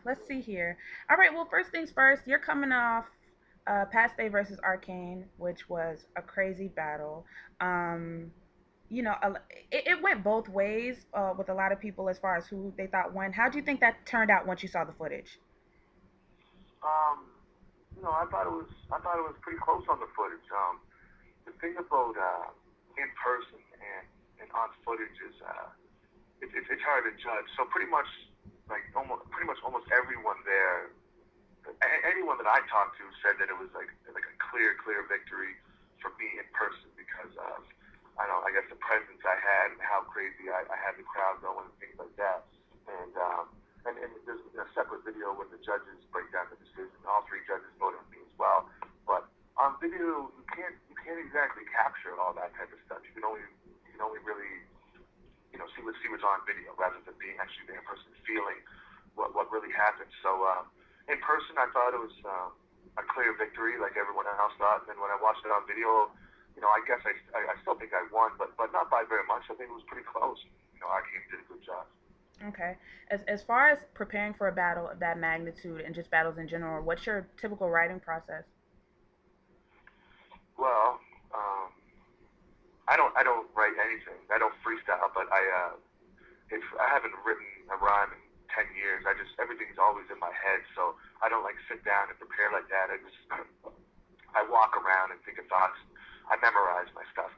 Let's see here. All right. Well, first things first. You're coming off Past Day versus Arcane, which was a crazy battle. Um, it went both ways with a lot of people as far as who they thought won. How do you think that turned out once you saw the footage? Um, I thought it was pretty close on the footage. The thing about in person and on footage is it's hard to judge. So pretty much almost everyone there, anyone that I talked to said that it was like a clear victory for me in person because of I guess the presence I had and how crazy I had the crowd going and things like that. And and there's a separate video when the judges break down the decision. All three judges voted for me as well. But on video, you can't exactly capture all that type of stuff. You can only really see what's on video rather than being actually there in person, feeling what really happened. So in person, I thought it was a clear victory, like everyone else thought. And then when I watched it on video, I guess I still think I won, but not by very much. I think it was pretty close. Arcane did a good job. Okay. As far as preparing for a battle of that magnitude and just battles in general, what's your typical writing process? Well, I don't write anything. I don't freestyle, but if I haven't written a rhyme in 10 years, everything's always in my head. So I don't like sit down and prepare like that. I walk around and think of thoughts. I memorize my stuff.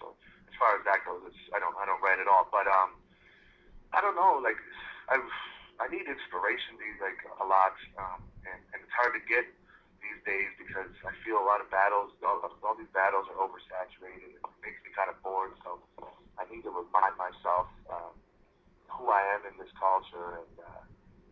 So as far as that goes, I don't write at all. But I don't know. Like I need inspiration these like a lot, and it's hard to get these days because I feel a lot of battles, all these battles are oversaturated. It makes me kind of bored. So I need to remind myself who I am in this culture,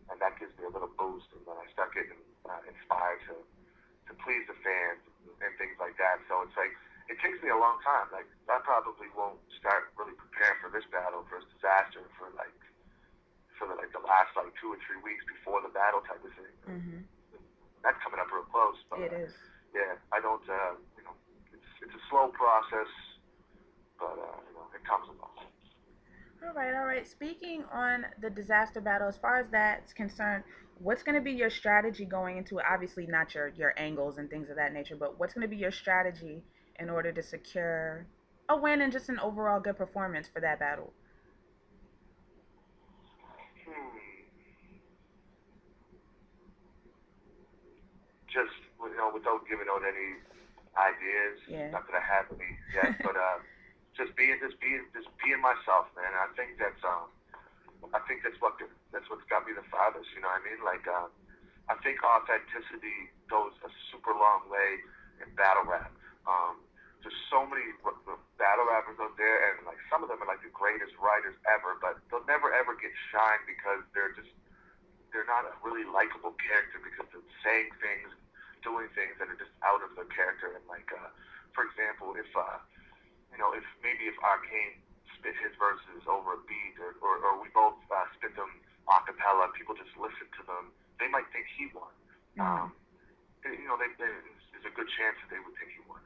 and that gives me a little boost, and then I start getting inspired to please the fans and things like that. So it's like it takes me a long time. Like I probably won't start really preparing for this battle, for this disaster, for the last like 2 or 3 weeks before the battle type of thing. Mm-hmm. That's coming up real close, but It is. yeah, I don't. It's a slow process, but it comes along. All right, all right. Speaking on the disaster battle, as far as that's concerned, what's going to be your strategy going into it? Obviously, not your angles and things of that nature, but what's going to be your strategy in order to secure a win and just an overall good performance for that battle? Hmm. Just without giving out any ideas. Yeah. Not that I have any yet, but just being myself, man. I think that's what's got me the farthest. You know what I mean? Like I think authenticity goes a super long way in battle rap. Um, there's so many battle rappers out there, and like some of them are like the greatest writers ever, but they'll never ever get shine because they're not a really likable character because they're saying things, doing things that are just out of their character. And like, for example, if maybe if Arcane spit his verses over a beat, or we both spit them a cappella, people just listen to them, they might think he won. Mm-hmm. There's a good chance that they would think he won.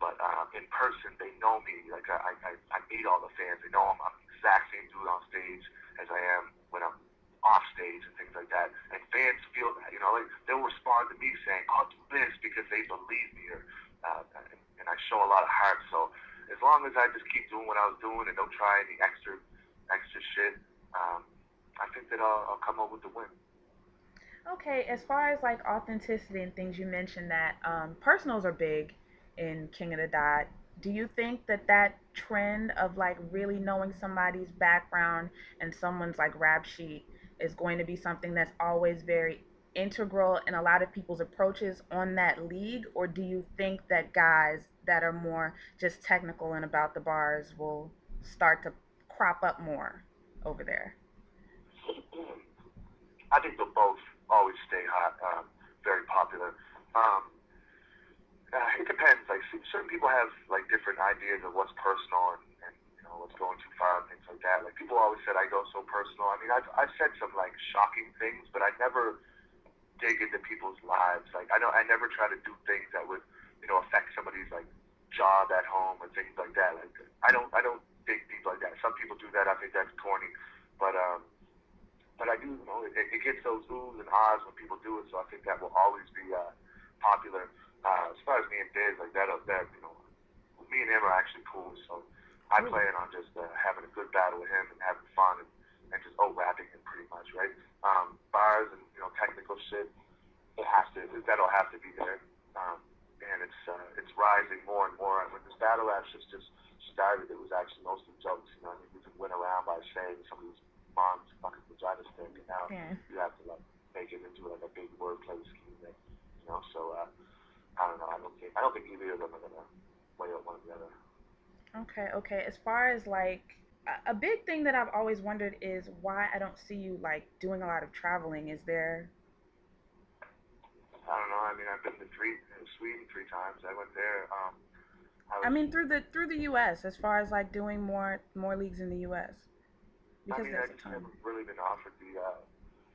But in person, they know me. Like I meet all the fans. They know I'm the exact same dude on stage as I am when I'm off stage and things like that. And fans feel that. Like they'll respond to me saying, "I'll do this," because they believe me, and I show a lot of heart. So as long as I just keep doing what I was doing and don't try any extra shit, um, I think that I'll come up with the win. Okay, as far as like authenticity and things, you mentioned that personals are big in King of the Dot. Do you think that that trend of like really knowing somebody's background and someone's like rap sheet is going to be something that's always very integral in a lot of people's approaches on that league? Or do you think that guys that are more just technical and about the bars will start to crop up more over there? I think they'll both always stay hot, very popular. Um, it depends. Like certain people have like different ideas of what's personal and what's going too far and things like that. Like people always said I go so personal. I mean, I've said some like shocking things, but I never dig into people's lives. Like I never try to do things that would affect somebody's like job at home or things like that. Like I don't dig deep like that. Some people do that. I think that's corny, but but I do, it gets those oohs and ahs when people do it. So I think that will always be popular. As far as me and Diz, like that, me and him are actually cool. So I Ooh. plan on just having a good battle with him and having fun and just rapping him pretty much, right? Bars and technical shit, that'll have to be there. Um, and it's rising more and more. When this battle rap just started, it was actually mostly jokes. I mean, we could win around by saying somebody's mom's fucking vagina stink, and now Yeah. you have to like make it into like a big wordplay scheme. So I don't know. I don't think either of them are gonna play out one or the other. Okay, okay. As far as like a big thing that I've always wondered is why I don't see you like doing a lot of traveling. Is there I don't know. I mean, I've been to Sweden 3 times. I went there. I I was. mean through the US as far as like doing more leagues in the US I because mean, I there's a just never ton. really been offered the.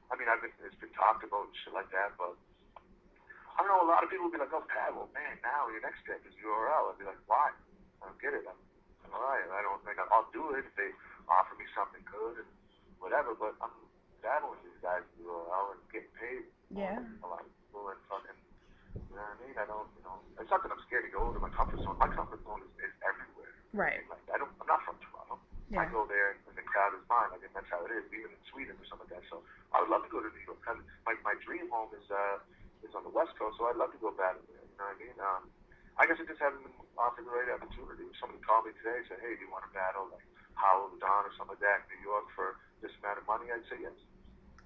I mean, it's been talked about and shit like that, but I don't know. A lot of people will be like, "Oh, Pat, well, man, now your next step is URL." I'd be like, "Why? I don't get it. I'm alright. I don't think I'll do it if they offer me something good and whatever. But I'm battling these guys in URL and getting paid more Yeah. than a lot of people and fucking. You know what I mean? I don't. It's not that I'm scared to go to my comfort zone. My comfort zone is everywhere. You know what I Right. mean? Like I'm not from Toronto. I Yeah. go there and the crowd is mine. Like, and that's how it is, even in Sweden or something like that. So I would love to go to New York. My dream home is on the West Coast, so I'd love to go battle there. You know what I mean? I guess I just haven't been offered the right opportunity. If somebody called me today and said, "Hey, do you want to battle like Howell or Don or something like that in New York for this amount of money?" I'd say yes.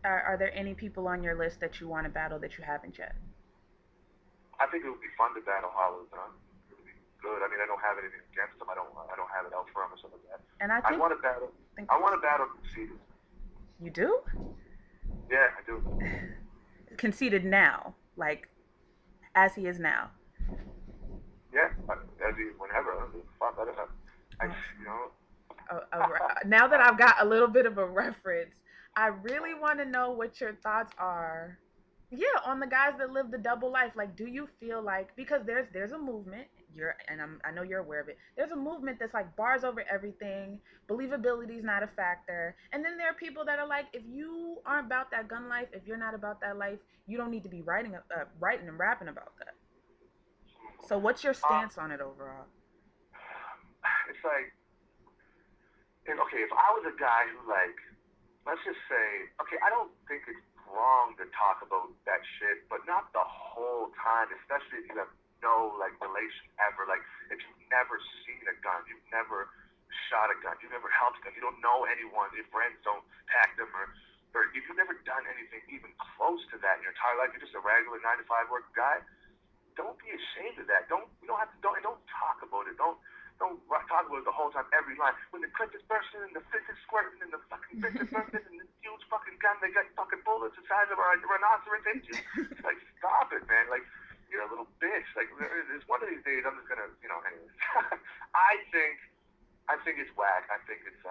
Are there any people on your list that you want to battle that you haven't yet? I think it would be fun to battle Howell or Don. It would be good. I mean, I don't have anything against them. I don't have it out for them or something like that. And I I think want to battle. think I want to battle Conceded. you do Yeah, I do. conceded now, like as he is now. Yeah, as you whenever. I don't give a fuck. I Oh, you know. now that I've got a little bit of a reference, I really want to know what your thoughts are. Yeah, on the guys that live the double life. Like, do you feel like because there's a movement I know you're aware of it. There's a movement that's like bars over everything. Believability is not a factor. And then there are people that are like, if you aren't about that gun life, if you're not about that life, you don't need to be writing and rapping about that. So, what's your um, stance on it overall? it's like, okay, if I was a guy who like, let's just say, okay, I don't think it's wrong to talk about that shit, but not the whole time, especially if you have no like relation ever. Like, if you've never seen a gun, you've never shot a gun, you've never held a gun, you don't know anyone, your friends don't pack them, or if you've never done anything even close to that in your entire life, you're just a regular 9 to 5 work guy. Don't be ashamed of that. You don't have to don't talk about it. Don't talk about it the whole time, every line. When the clip is bursting and the fifth is squirting and the fucking fifth is bursting and the huge fucking gun, they got fucking bullets the size of a rhinoceros into you. Like, stop it, man. Like, you're a little bitch. Like, there's one of these days I'm just gonna, anyways. I think, I think it's whack. I think it's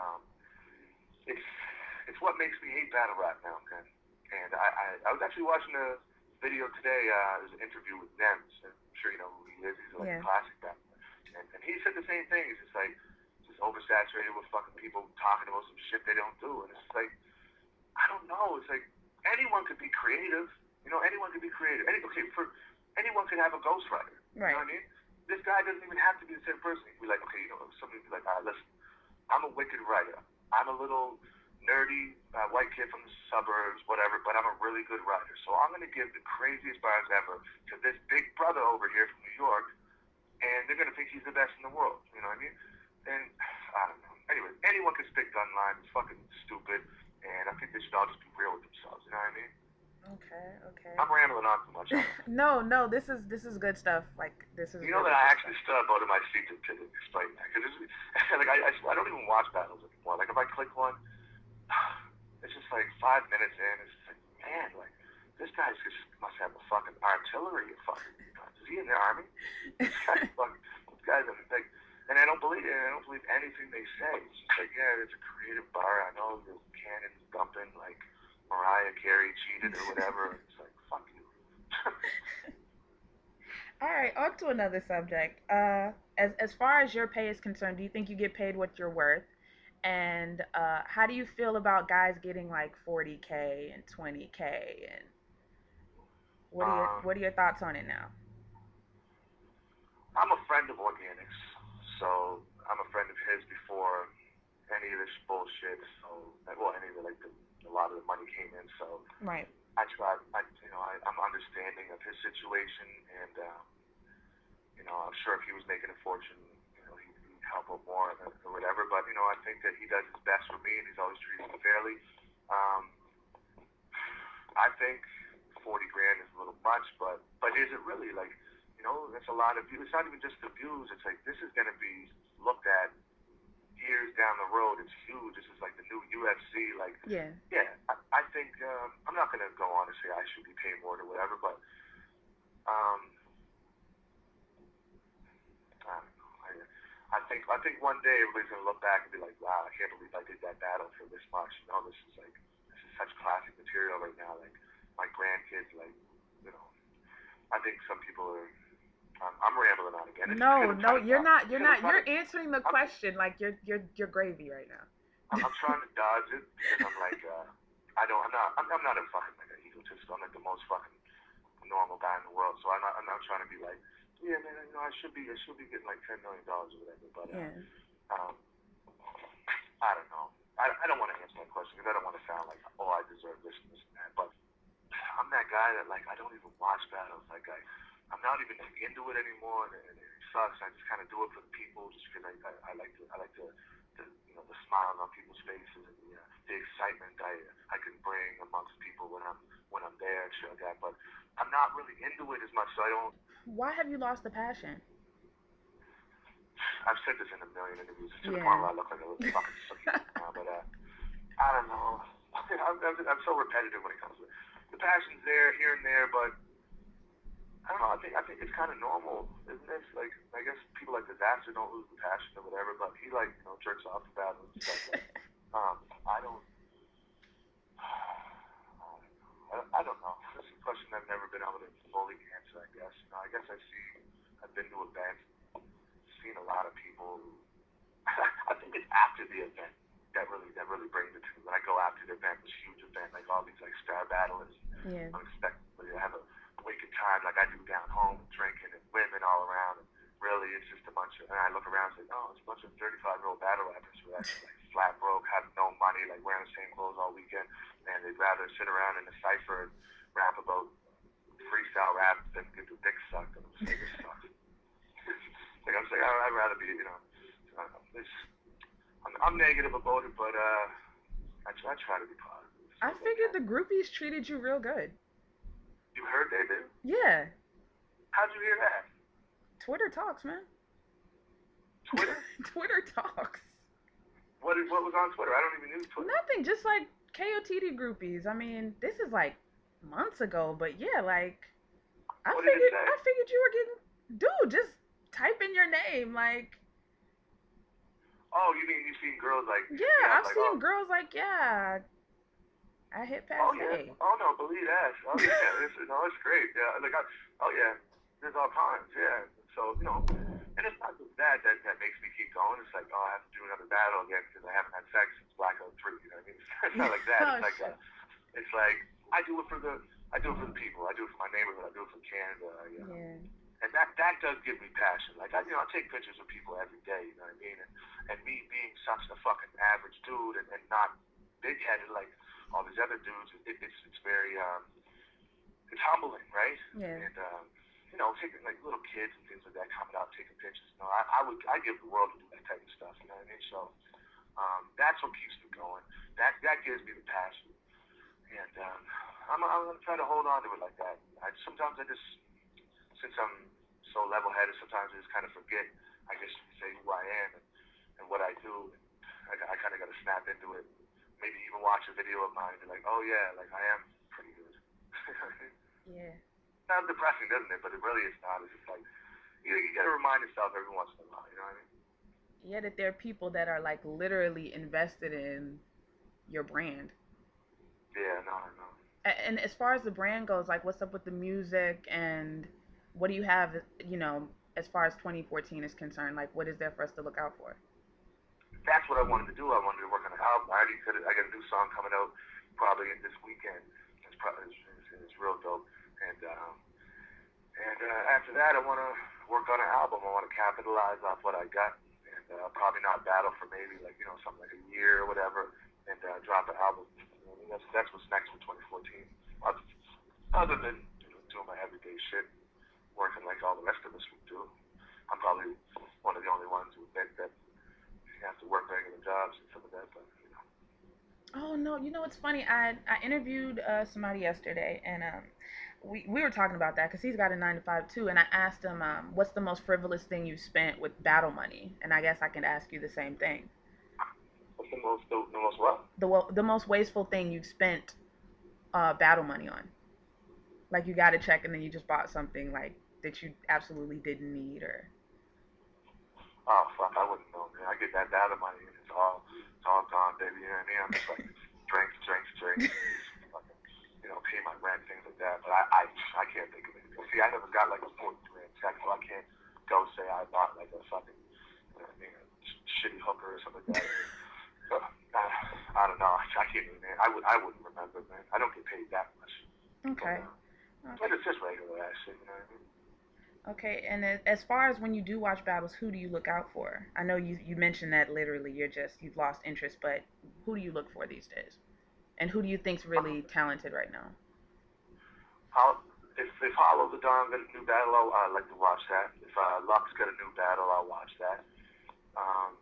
it's what makes me hate battle rap now, man. And I was actually watching a video today. There's an interview with Nems. I'm sure you know who he is. He's like a Yeah. classic battler. And he said the same thing. He's just like, just oversaturated with fucking people talking about some shit they don't do. And it's just like, I don't know. It's like, anyone could be creative. Anyone could be creative. Anyone could have a ghostwriter. You know Right. what I mean? This guy doesn't even have to be the same person. He'd be like, okay, somebody would be like, all right, listen, I'm a wicked writer. I'm a little nerdy white kid from the suburbs, whatever, but I'm a really good writer. So I'm going to give the craziest bars ever to this big brother over here from New York, and they're going to think he's the best in the world. You know what I mean? And I don't know. Anyway, anyone can spit gun lines. It's fucking stupid, and I think they should all just be real with themselves. You know what I mean? Okay. Okay. I'm rambling on too much. I know. No, no, this is good stuff. Like this is You know that really I good actually stuff. stood up out of my seat to explain that because like I don't even watch battles anymore. Like if I click one, it's just like 5 minutes in. It's just like, man, like this guy just must have a fucking artillery of fucking guns. Is he in the army? This guy's fucking. This guy's like, and I don't believe it. I don't believe anything they say. It's just like, yeah, it's a creative bar. I know the cannon's dumping like Mariah Carey cheated or whatever. It's like, fuck you. All right, on to another subject. As far as your pay is concerned, do you think you get paid what you're worth? And how do you feel about guys getting like 40K and 20K? And Um, what are your thoughts on it now? I'm a friend of organics, so I'm a friend of his before any of this bullshit. So, well, any of the a lot of the money came in. So Right. I tried, I'm understanding of his situation, and I'm sure if he was making a fortune, he'd help out more or whatever. But I think that he does his best for me, and he's always treated me fairly. Um, I think 40 grand is a little much, but is it really like, that's a lot of views. It's not even just the views. It's like this is going to be looked at years down the road. It's huge. This is like the new UFC. Like, Yeah. yeah, I think I'm not going to go on and say I should be paid more or whatever, but um, I don't know. I think one day everybody's going to look back and be like, wow, I can't believe I did that battle for this much. This is such classic material right now. Like my grandkids, like, you know, I think some people are. I'm rambling on again. It's because No, I'm no, trying to you're talk. not. You're Because I'm not. trying You're to. answering the I'm, question like you're gravy right now. I'm trying to dodge it because I'm like, I don't. I'm not a fucking like an egotist. I'm like the most fucking normal guy in the world. So I'm not trying to be like, yeah, man. I should be getting like $10 million or whatever. But Yeah. um, I don't know. I don't want to answer that question because I don't want to sound like, oh, I deserve this and this and that. But I'm that guy that like I don't even watch battles. Like I'm not even like, into it anymore, and it sucks. I just kind of do it for the people, just because I like the smiles on people's faces and the excitement I can bring amongst people when I'm there and shit like that. But I'm not really into it as much, so I don't. Why have you lost the passion? I've said this in a million interviews. It's to the point Yeah. where I look like a little fucking sucky now, but I don't know. I'm so repetitive when it comes to it. The passion's there here and there, but I don't know. I think it's kind of normal, isn't it? Like I guess people like Disaster don't lose the passion or whatever, but he like jerks off the battle and stuff. But I don't. I don't know. This is a question I've never been able to fully answer. I guess. I've been to events, seen a lot of people. I think it's after the event that really brings it to me. When I go after the event, this huge event, like all these like star battlers, Yeah. unexpectedly I have a wicked time like I do down home, drinking and women all around. And really, it's just a bunch of. And I look around and say, oh, it's a bunch of 35-year-old battle rappers who are actually like flat broke, have no money, like wearing the same clothes all weekend, and they'd rather sit around in a cipher and rap about freestyle rap than get their dick sucked. And I'm just like, this sucks. Like I'm saying, I'd rather be, I don't know. I'm negative about it, but I try to be positive as I much as I figured can. the groupies treated you real good. You heard they did? Yeah. How'd you hear that? Twitter talks, man. Twitter? Twitter talks. What was on Twitter? I don't even use Twitter. Nothing, just like KOTD groupies. I mean, this is like months ago, but yeah, like What did it say? I figured you were getting dude, just type in your name, like Oh, you mean you've seen girls like hit me yeah, up I've like, seen oh, girls like, yeah, I hit oh yeah, passe. oh no, believe that. Oh yeah, it's great. Yeah, like oh yeah, there's all kinds. Yeah, so and it's not just that makes me keep going. It's like, oh, I have to do another battle again because I haven't had sex since Blackout 3. You know what I mean? It's not like that. Oh It's like shit. it's like I do it for the people. I do it for my neighborhood. I do it for Canada. Yeah. And that does give me passion. Like I take pictures of people every day. You know what I mean? And me being such a fucking average dude and not big headed like all these other dudes, it's very it's humbling, right? Yeah. And taking like little kids and things like that coming out taking pictures. I give the world to do that type of stuff. You know what I mean? So that's what keeps me going. That gives me the passion. And I'm gonna try to hold on to it like that. Sometimes I just, since I'm so level-headed, sometimes I just kind of forget. I guess you could say who I am and what I do. I kind of got to snap into it. Maybe even watch a video of mine and be like, oh yeah, like I am pretty good. Yeah. Sounds depressing, doesn't it? But it really is not. It's just like you got to remind yourself every once in a while. You know what I mean? Yeah, that there are people that are like literally invested in your brand. Yeah, no, I know. And as far as the brand goes, like what's up with the music and what do you have, as far as 2014 is concerned? Like what is there for us to look out for? that's what I wanted to do. I wanted to work on an album. I got a new song coming out probably this weekend. It's real dope. And after that, I want to work on an album. I want to capitalize off what I got, and probably not battle for maybe like something like a year or whatever, and drop an album. That's what's next for 2014. Other than doing my everyday shit, working like all the rest of us would do. I'm probably one of the only ones who admit that you have to work regular jobs and some of that, but Oh no, it's funny. I interviewed somebody yesterday, and we were talking about that because he's got a 9 to 5 too. And I asked him, what's the most frivolous thing you spent with battle money? And I guess I can ask you the same thing. what's the most what? The most wasteful thing you've spent battle money on? Like you got a check and then you just bought something like that you absolutely didn't need, or Oh fuck, I wouldn't know, man. I get that data money and it's all gone, baby. You know what I mean? I'm just like drinks, fucking, pay my rent, things like that. But I can't think of anything. See, I never got like a 40 grand check, so I can't go say I bought like a fucking, a shitty hooker or something like that. So I don't know. I can't even. Man. I wouldn't remember, man. I don't get paid that much. okay, But okay, it's just regular ass shit, you know what I mean? okay. And as far as when you do watch battles, who do you look out for? I know you mentioned that literally you've lost interest, but who do you look for these days? And who do you think's really talented right now? How if Hollow the Dawn got a new battle, I'd like to watch that. If Lux got a new battle, I'll watch that. Um,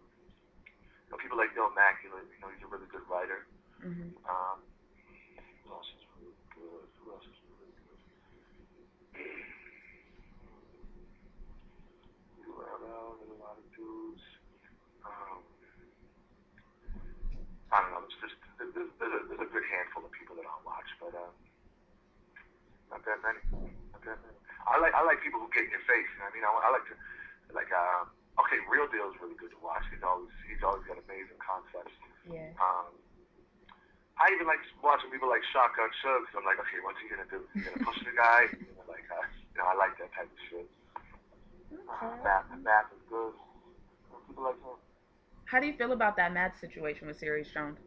people like Bill Immaculate, he's a really good writer. Hmm. Who else is really good? Who else is really good? URL, there's a lot of dudes. Um, I don't know. It's just there's a good handful of people that I'll watch, but not that many. Not that many. I like people who get in your face. You know what I mean? I like to like okay, Real Deal is really good to watch. He's always got amazing concepts. Yeah. I even like watching people like Shotgun Shug. So I'm like, okay, what's he gonna do? He's gonna push the guy. Like I like that type of shit. Okay. Math is good. People like him. How do you feel about that Matt situation with Series Jones?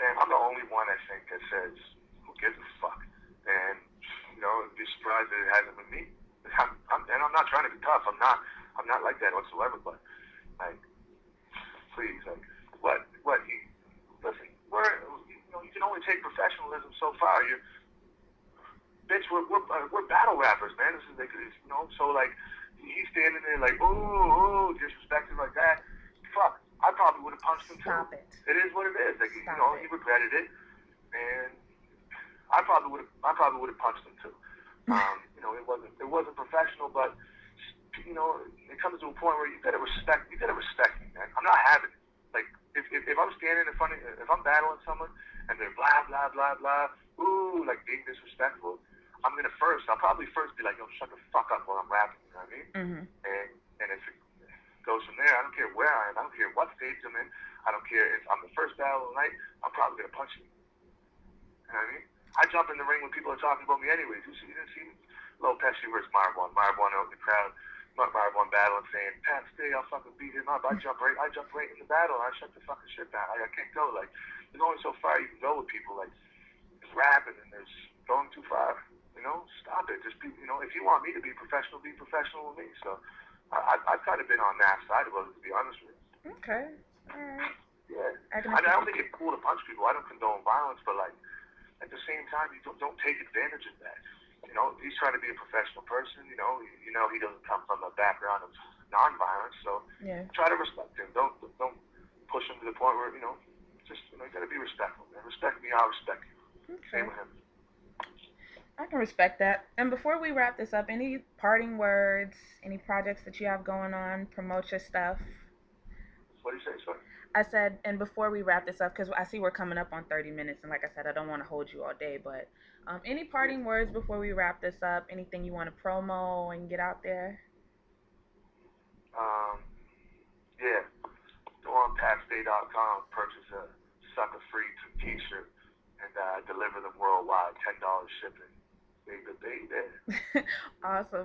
And I'm the only one I think that says, who gives a fuck? And be surprised that it hasn't been me. And I'm not trying to be tough. I'm not like that whatsoever. But like, please, like, what? Listen, you can only take professionalism so far. Bitch, we're battle rappers, man. This is like, so like, he's standing there like, ooh, disrespected like that. Fuck, I probably would have punched him too. Stop it. It is what it is. Like, Stop he it. regretted it, and I probably would have punched him too. It wasn't professional, but it comes to a point where you gotta respect me, man. I'm not having it. Like, if I'm standing in front of, if I'm battling someone and they're blah blah blah blah, ooh, like being disrespectful, I'll probably first be like, yo, shut the fuck up while I'm rapping. You know what I mean? Mhm. And if it goes from there, I don't care where I am. I don't care what stage I'm in. I don't care if I'm the first battle of the night. I'm probably gonna punch you. You know what I mean? I jump in the ring when people are talking about me anyways. You didn't see Lil Pesci versus Marwan. Marwan out in the crowd. Marwan battling, saying, Pat, stay, I'll fucking beat him up. I jump right in the battle, and I shut the fucking shit down. I can't go. Like, there's only so far you can go with people. Like, there's rapping, and there's going too far. Stop it. Just be, if you want me to be professional with me. So, I've kind of been on that side of it, to be honest with you. Okay. All right. Yeah. I can I don't appreciate. think it's cool to punch people. I don't condone violence, but, like, at the same time, you don't take advantage of that. He's trying to be a professional person. He doesn't come from a background of non-violence, so Yeah. try to respect him. Don't push him to the point where just you got to be respectful. Man. Respect me, I'll respect you. Same Okay. with him. I can respect that. And before we wrap this up, any parting words, any projects that you have going on, promote your stuff? What do you say, sir? I said, and before we wrap this up, because I see we're coming up on 30 minutes, and like I said, I don't want to hold you all day, but any Yeah. parting words before we wrap this up? Anything you want to promo and get out there? Um, yeah. Go on PatStay.com, purchase a sucker-free T-shirt, and deliver them worldwide. $10 shipping. Baby, baby. Awesome.